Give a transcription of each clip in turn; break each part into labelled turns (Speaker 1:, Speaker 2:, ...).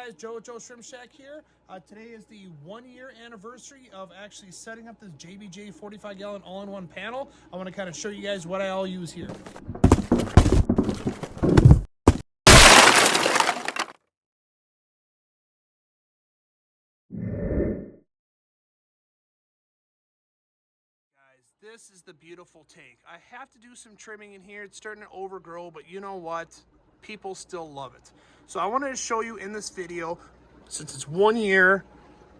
Speaker 1: guys, Joe with Joe Shrimp Shack here. Today is the 1-year anniversary of actually setting up this JBJ 45-gallon all-in-one panel. I want to kind of show you guys what I all use here. This is the beautiful tank. I have to do some trimming in here. It's starting to overgrow, but you know what? People still love it. So I wanted to show you in this video, since it's 1 year,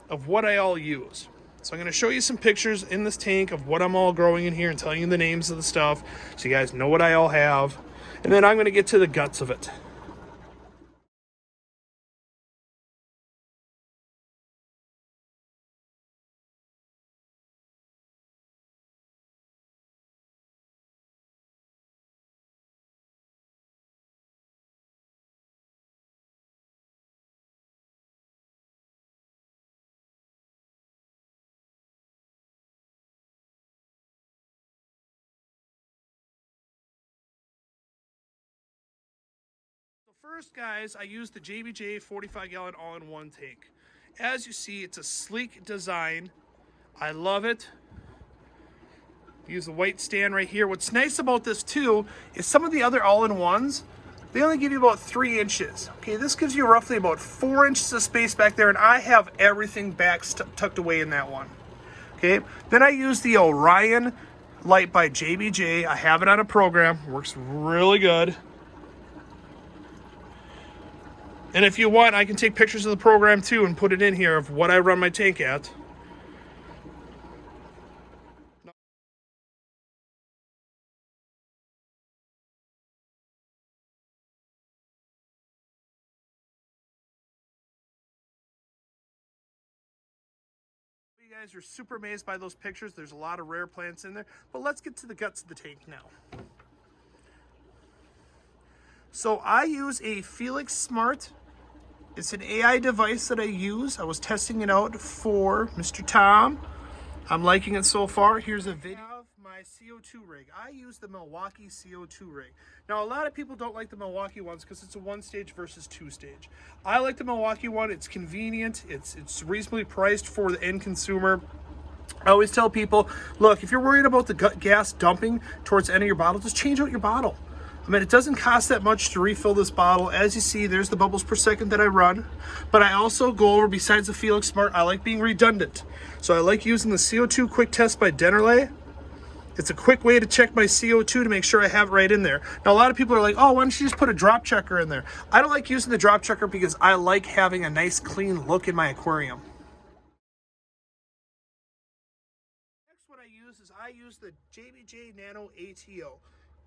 Speaker 1: of what I all use. So I'm going to show you some pictures in this tank of what I'm all growing in here and telling you the names of the stuff so you guys know what I all have. And then I'm going to get to the guts of it. First, guys, I use the JBJ 45-gallon all-in-one tank. As you see, it's a sleek design. I love it. Use the white stand right here. What's nice about this too is some of the other all-in-ones, they only give you about 3 inches. Okay, this gives you roughly about 4 inches of space back there, and I have everything back tucked away in that one. Okay, then I use the Orion light by JBJ. I have it on a program. Works really good. And if you want, I can take pictures of the program too and put it in here of what I run my tank at. You guys are super amazed by those pictures. There's a lot of rare plants in there. But let's get to the guts of the tank now. So I use a Felix Smart. It's an AI device that I use. I was testing it out for Mr. Tom. I'm liking it so far. Here's a video of my CO2 rig. I use the Milwaukee CO2 rig. Now, a lot of people don't like the Milwaukee ones because it's a 1-stage versus 2-stage. I like the Milwaukee one. It's convenient. It's reasonably priced for the end consumer. I always tell people, look, if you're worried about the gas dumping towards the end of your bottle, just change out your bottle. I mean, it doesn't cost that much to refill this bottle. As you see, there's the bubbles per second that I run. But I also go over, besides the Felix Smart, I like being redundant. So I like using the CO2 Quick Test by Dennerley. It's a quick way to check my CO2 to make sure I have it right in there. Now, a lot of people are like, oh, why don't you just put a drop checker in there? I don't like using the drop checker because I like having a nice, clean look in my aquarium. Next, what I use the JBJ Nano ATO.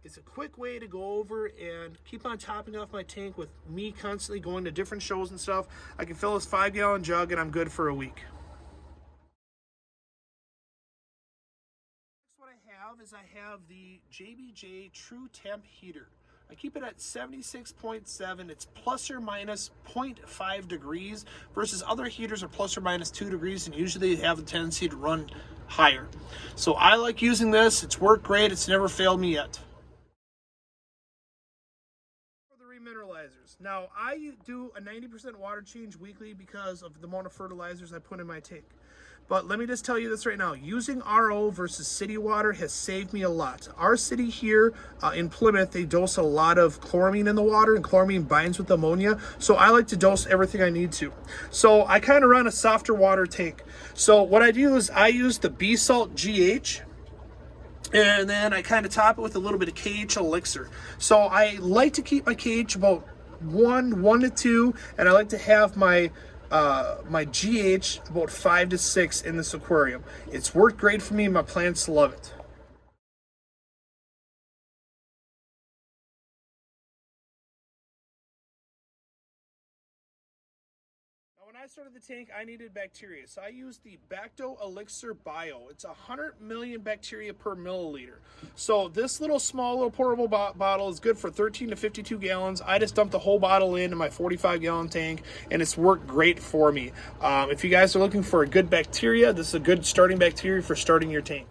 Speaker 1: It's a quick way to go over and keep on topping off my tank with me constantly going to different shows and stuff. I can fill this 5-gallon jug and I'm good for a week. Next, what I have the JBJ True Temp Heater. I keep it at 76.7. It's plus or minus 0.5 degrees versus other heaters are plus or minus 2 degrees and usually they have a tendency to run higher. So I like using this. It's worked great. It's never failed me yet. Mineralizers. Now, I do a 90% water change weekly because of the amount of fertilizers I put in my tank. But let me just tell you this right now. Using RO versus city water has saved me a lot. Our city here in Plymouth, they dose a lot of chloramine in the water, and chloramine binds with ammonia. So I like to dose everything I need to. So I kind of run a softer water tank. So what I do is I use the B-Salt GH. And then I kind of top it with a little bit of KH elixir. So I like to keep my KH about 1 to 2, and I like to have my my GH about 5 to 6 in this aquarium. It's worked great for me. My plants love it. When I started the tank, I needed bacteria, so I used the Bacto Elixir Bio. It's 100 million bacteria per milliliter. So this small little portable bottle is good for 13 to 52 gallons. I just dumped the whole bottle into my 45-gallon tank, and it's worked great for me. If you guys are looking for a good bacteria, this is a good starting bacteria for starting your tank.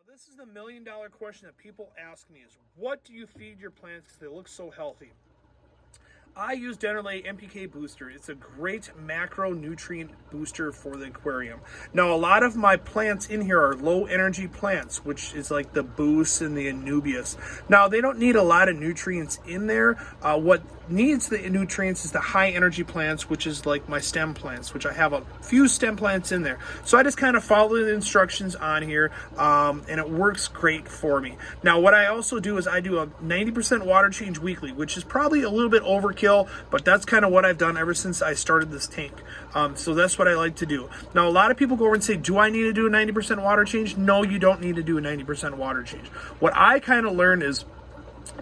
Speaker 1: This is the million-dollar question that people ask me is, what do you feed your plants because they look so healthy? I use Dennerlay NPK Booster. It's a great macronutrient booster for the aquarium. Now, a lot of my plants in here are low energy plants, which is like the Boost and the Anubias. Now, they don't need a lot of nutrients in there. What needs the nutrients is the high energy plants, which is like my stem plants, which I have a few stem plants in there. So I just kind of follow the instructions on here, and it works great for me. Now, what I also do is I do a 90% water change weekly, which is probably a little bit overkill, but that's kind of what I've done ever since I started this tank. So that's what I like to do. Now, a lot of people go over and say, do I need to do a 90% water change? No, you don't need to do a 90% water change. What I kind of learned is,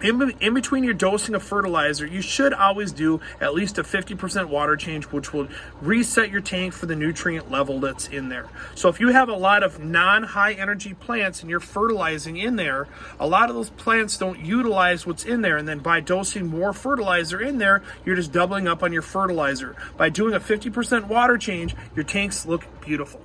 Speaker 1: in between your dosing of fertilizer, you should always do at least a 50% water change, which will reset your tank for the nutrient level that's in there. So if you have a lot of non-high energy plants and you're fertilizing in there, a lot of those plants don't utilize what's in there, and then by dosing more fertilizer in there, you're just doubling up on your fertilizer. By doing a 50% water change, your tanks look beautiful.